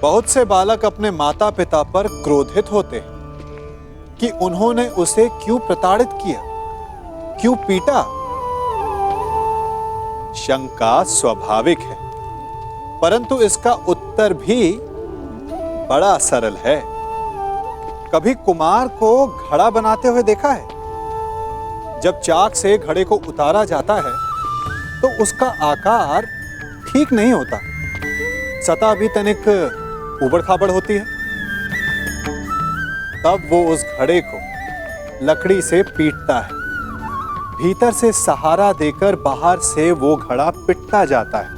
बहुत से बालक अपने माता पिता पर क्रोधित होते हैं कि उन्होंने उसे क्यों प्रताड़ित किया, क्यों पीटा। शंका स्वाभाविक है, परंतु इसका उत्तर भी बड़ा सरल है। कभी कुमार को घड़ा बनाते हुए देखा है? जब चाक से घड़े को उतारा जाता है तो उसका आकार ठीक नहीं होता, सतह भी तनिक ऊबड़ खाबड़ होती है। तब वो उस घड़े को लकड़ी से पीटता है, भीतर से सहारा देकर बाहर से वो घड़ा पिटता जाता है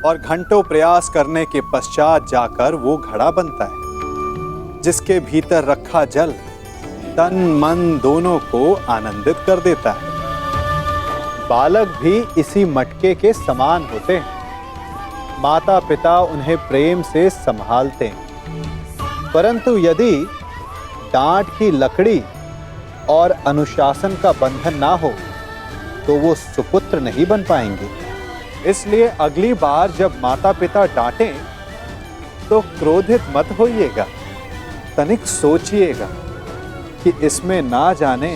और घंटों प्रयास करने के पश्चात जाकर वो घड़ा बनता है, जिसके भीतर रखा जल तन मन दोनों को आनंदित कर देता है। बालक भी इसी मटके के समान होते हैं। माता पिता उन्हें प्रेम से संभालते हैं, परंतु यदि डांट की लकड़ी और अनुशासन का बंधन ना हो तो वो सुपुत्र नहीं बन पाएंगे। इसलिए अगली बार जब माता पिता डांटें तो क्रोधित मत होइएगा, तनिक सोचिएगा कि इसमें ना जाने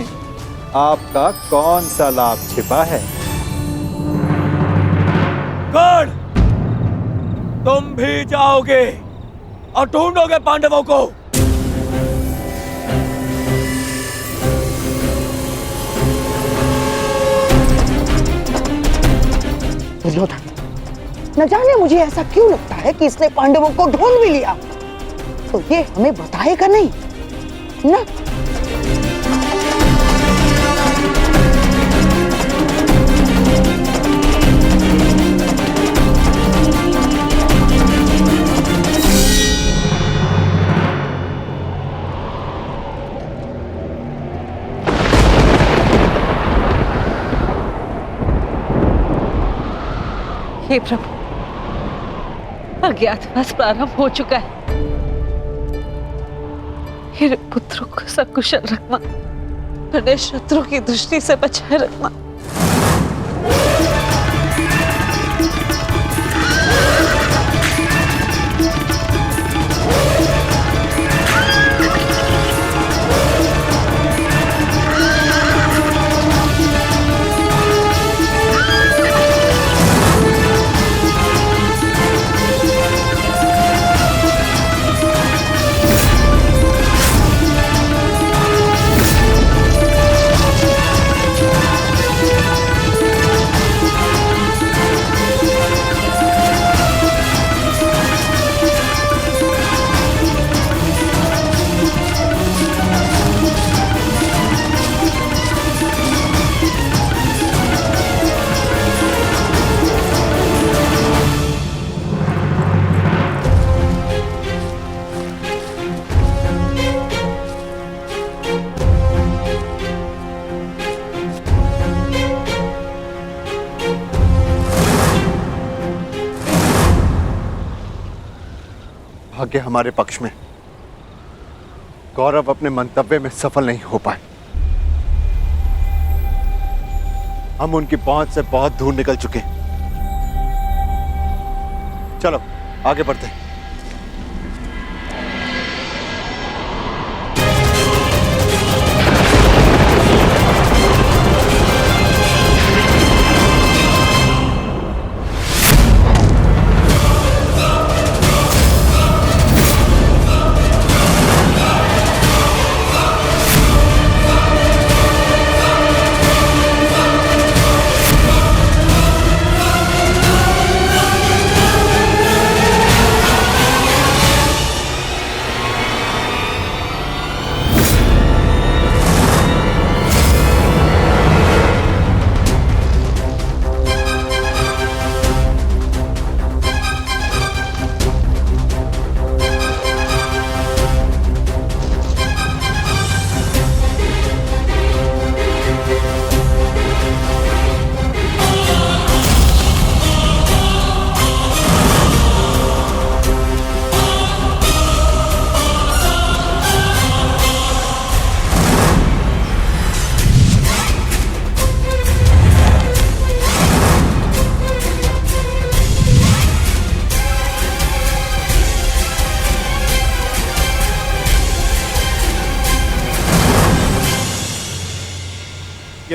आपका कौन सा लाभ छिपा है। कर्ण, तुम भी जाओगे और ढूंढोगे पांडवों को। दुर्योधन, न जाने मुझे ऐसा क्यों लगता है कि इसने पांडवों को ढूंढ भी लिया, तो ये हमें बताएगा नहीं ना। हे प्रभु, अज्ञातवास प्रारंभ हो चुका है। मेरे पुत्रों को सकुशल रखना, अपने शत्रु की दृष्टि से बचाए रखना। भाग्य हमारे पक्ष में। गौरव अपने मंतव्य में सफल नहीं हो पाए। हम उनकी पहुंच से बहुत दूर निकल चुके हैं। चलो आगे बढ़ते हैं।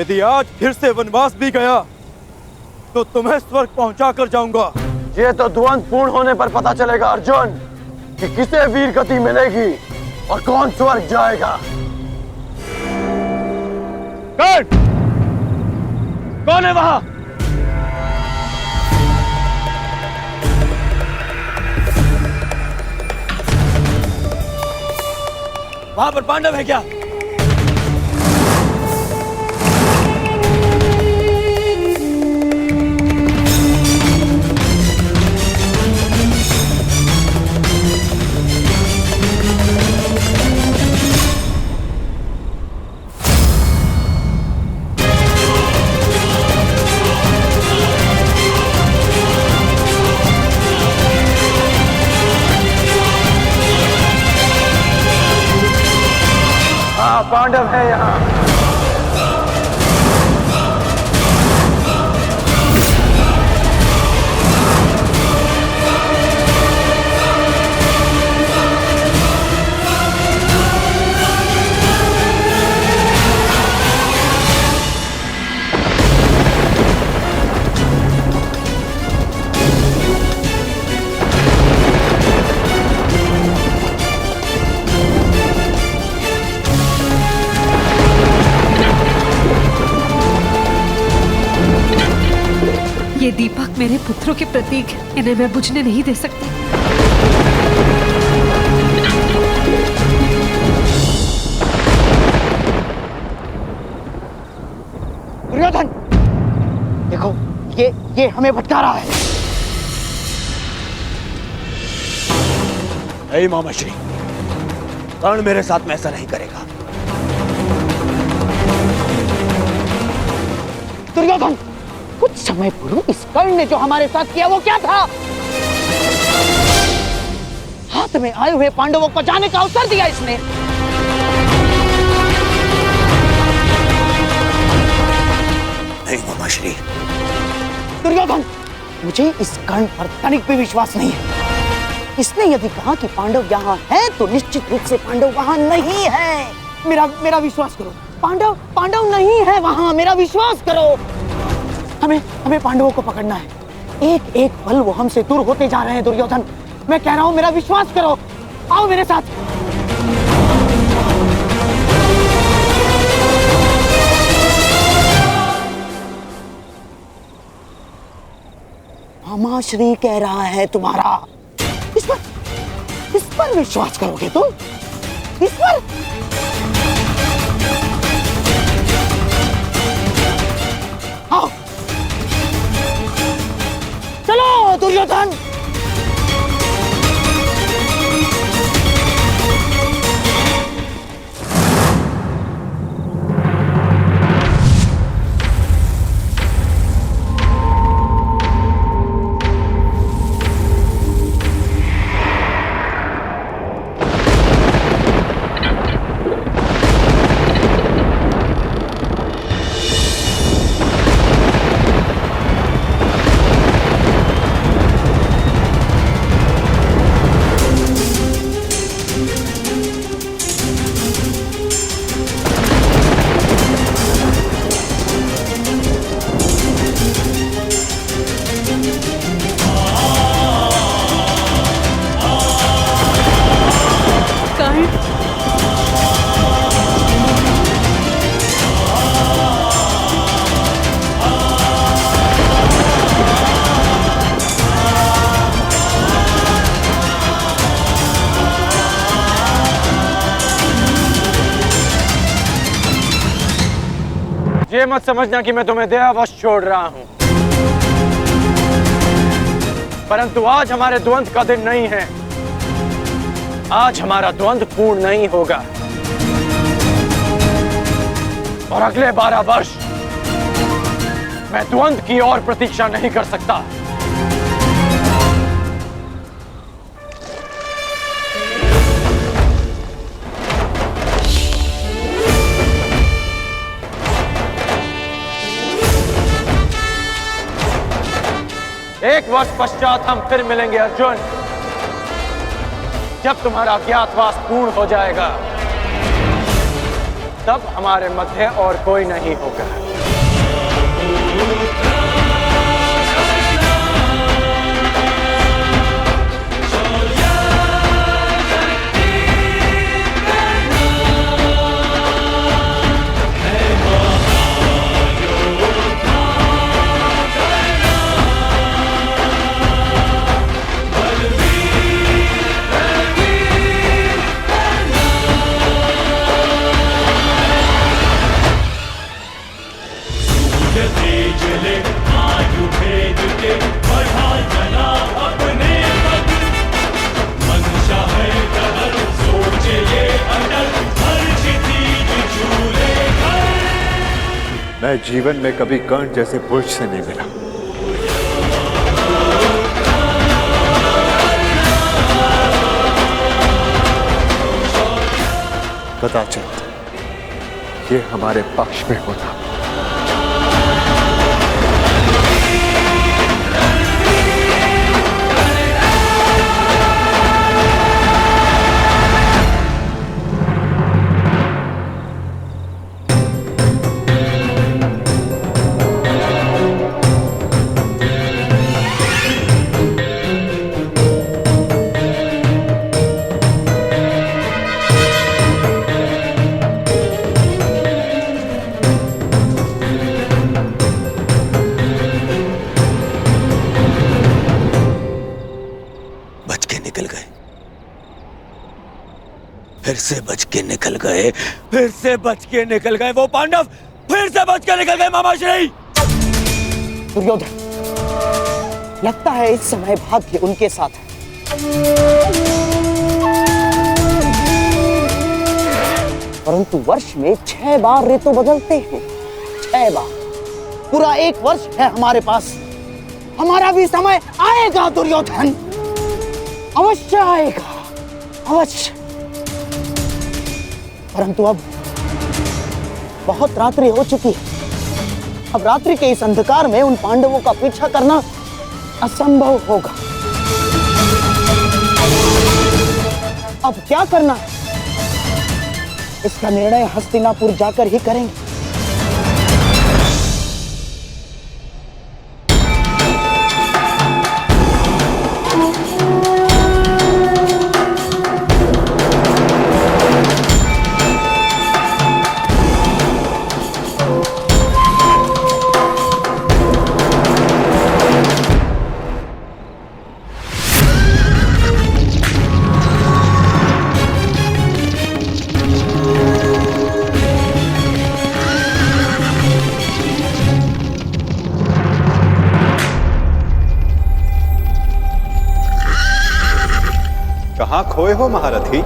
यदि आज फिर से वनवास भी गया तो तुम्हें स्वर्ग पहुंचा कर जाऊंगा। ये तो द्वंद पूर्ण होने पर पता चलेगा अर्जुन कि किसे वीर गति मिलेगी और कौन स्वर्ग जाएगा। कौन है वहां? वहां पर पांडव है क्या? हाँ, पांडव है यहाँ। ये दीपक मेरे पुत्रों के प्रतीक है, इन्हें मैं बुझने नहीं दे सकती। दुर्योधन, देखो ये हमें भटका रहा है। नहीं मामाश्री, कर्ण मेरे साथ में ऐसा नहीं करेगा। दुर्योधन, कुछ समय पूर्व इस कर्ण ने जो हमारे साथ किया वो क्या था? हाथ में आए हुए पांडवों को जाने का अवसर दिया इसने। नहीं मामाश्री। दुर्योधन, मुझे इस कर्ण पर तनिक भी विश्वास नहीं है। इसने यदि कहा कि पांडव यहाँ हैं, तो निश्चित रूप से पांडव वहाँ नहीं है। मेरा विश्वास करो, पांडव नहीं है वहाँ, मेरा विश्वास करो। हमें पांडवों को पकड़ना है। एक एक पल वो हमसे दूर होते जा रहे हैं। दुर्योधन, मैं कह रहा हूं, मेरा विश्वास करो, आओ मेरे साथ। मामाश्री कह रहा है तुम्हारा, इस पर विश्वास करोगे तुम? इस पर? आओ चलो दुर्योधन। ये मत समझना कि मैं तुम्हें दयावश छोड़ रहा हूं, परंतु आज हमारे द्वंद का दिन नहीं है। आज हमारा द्वंद पूर्ण नहीं होगा और अगले 12 वर्ष मैं द्वंद की और प्रतीक्षा नहीं कर सकता। एक वर्ष पश्चात हम फिर मिलेंगे अर्जुन, जब तुम्हारा अज्ञातवास पूर्ण हो जाएगा, तब हमारे मध्य और कोई नहीं होगा। मैं जीवन में कभी कर्ण जैसे पुरुष से नहीं मिला। कदाचित ये हमारे पक्ष में होता। फिर से बच के निकल गए, फिर से बच के निकल गए वो पांडव, फिर से बच के निकल गए मामाश्री। दुर्योधन, लगता है इस समय भाग्य उनके साथ है। परंतु वर्ष में 6 बार ऋतु बदलते हैं, 6 बार। पूरा 1 वर्ष है हमारे पास। हमारा भी समय आएगा दुर्योधन, अवश्य आएगा, अवश्य। परंतु अब बहुत रात्रि हो चुकी है। अब रात्रि के इस अंधकार में उन पांडवों का पीछा करना असंभव होगा। अब क्या करना है, इसका निर्णय हस्तिनापुर जाकर ही करेंगे। कहां खोए हो महारथी?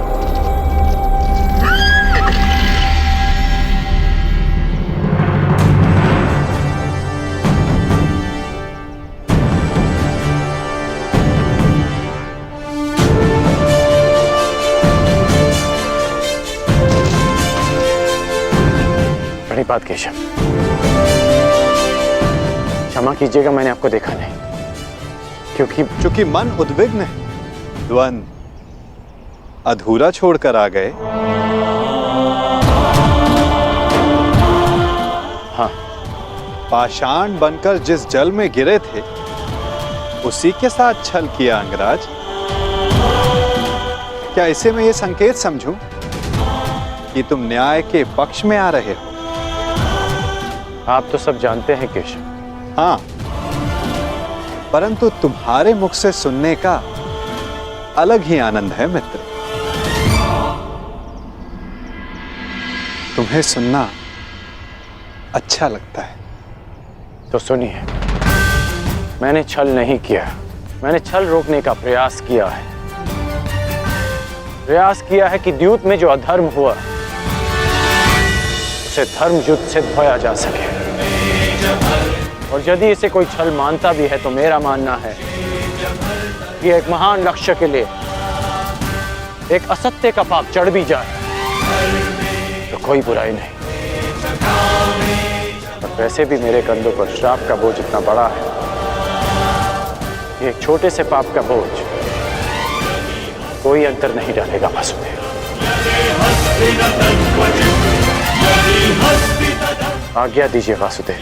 बड़ी बात केशव, क्षमा कीजिएगा, मैंने आपको देखा नहीं। क्योंकि मन उद्विग्न है, द्वंद्व अधूरा छोड़कर आ गए। हाँ, पाषाण बनकर जिस जल में गिरे थे उसी के साथ छल किया अंगराज। क्या इसे मैं ये संकेत समझूं कि तुम न्याय के पक्ष में आ रहे हो? आप तो सब जानते हैं केशव। हाँ, परंतु तुम्हारे मुख से सुनने का अलग ही आनंद है मित्र। तुम्हें सुनना अच्छा लगता है तो सुनिए, मैंने छल नहीं किया, मैंने छल रोकने का प्रयास किया है। प्रयास किया है कि द्यूत में जो अधर्म हुआ उसे धर्म युद्ध सिद्ध होया जा सके। और यदि इसे कोई छल मानता भी है तो मेरा मानना है कि एक महान लक्ष्य के लिए एक असत्य का पाप चढ़ भी जाए तो कोई बुराई नहीं। और वैसे भी मेरे कंधों पर श्राप का बोझ इतना बड़ा है कि एक छोटे से पाप का बोझ कोई अंतर नहीं डालेगा वासुदेव। आज्ञा दीजिए वासुदेव।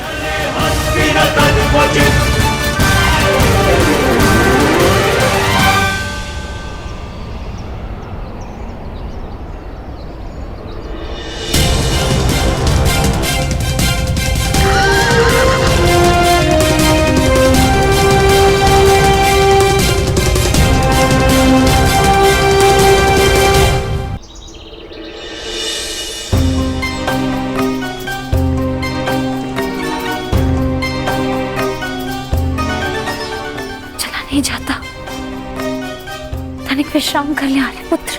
नहीं जाता। तनिक विश्राम कर ले आर्य पुत्र।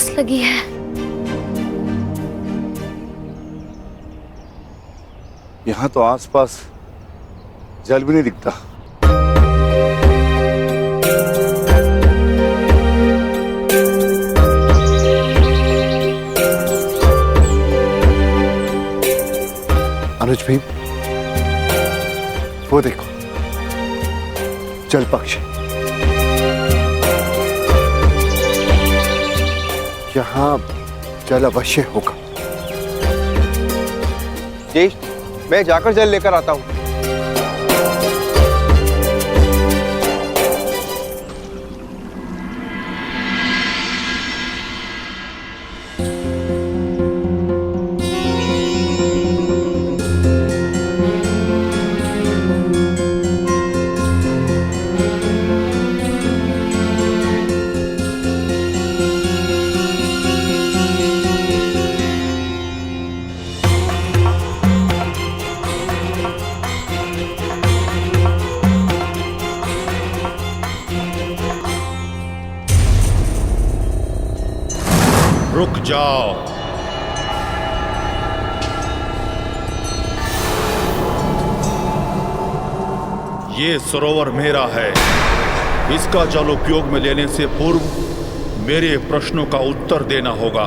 प्यास लगी है। यहाँ तो आसपास जल भी नहीं दिखता। अनुज भाई, वो देखो, जल पक्षी। यहाँ जल अवश्य होगा। जी, मैं जाकर जल लेकर आता हूँ। रुक जाओ। ये सरोवर मेरा है। इसका जल उपयोग में लेने से पूर्व मेरे प्रश्नों का उत्तर देना होगा।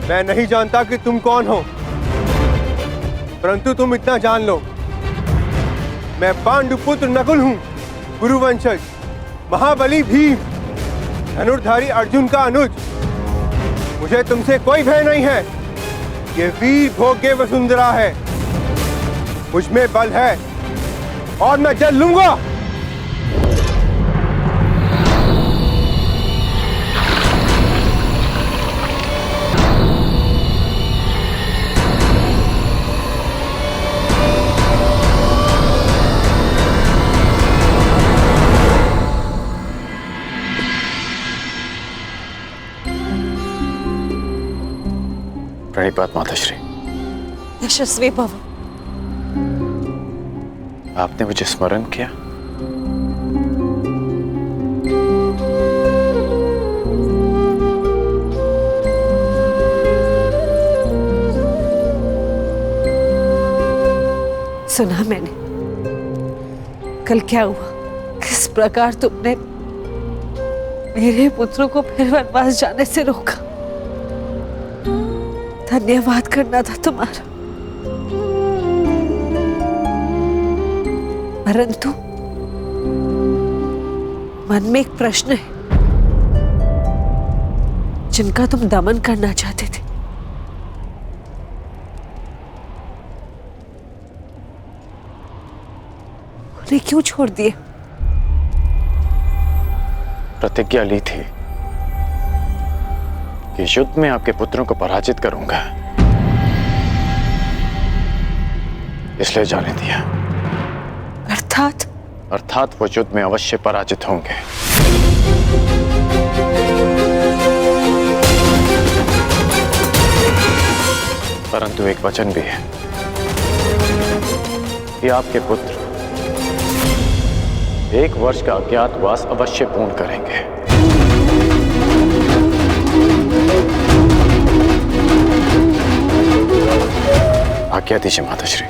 मैं नहीं जानता कि तुम कौन हो, परंतु तुम इतना जान लो, मैं पांडुपुत्र नकुल हूं, गुरुवंशज, महाबली भीम, धनुर्धारी अर्जुन का अनुज। मुझे तुमसे कोई भय नहीं है। ये वीर भोग्य वसुंधरा है। मुझ में बल है और मैं जल लूंगा। प्रणिपात माताश्री। यशस्वी भव। आपने मुझे स्मरण किया। सुना मैंने, कल क्या हुआ, किस प्रकार तुमने मेरे पुत्रों को फिर वनवास जाने से रोका। धन्यवाद करना था तुम्हारा, परंतु मन में एक प्रश्न है जिनका तुम दमन करना चाहते थे। उन्हें क्यों छोड़ दिए? प्रतिज्ञा ली थी कि युद्ध में आपके पुत्रों को पराजित करूंगा, इसलिए जाने दिया। अर्थात वो युद्ध में अवश्य पराजित होंगे। परंतु एक वचन भी है कि आपके पुत्र 1 वर्ष का अज्ञातवास अवश्य पूर्ण करेंगे। आज्ञा दीजिए माताश्री।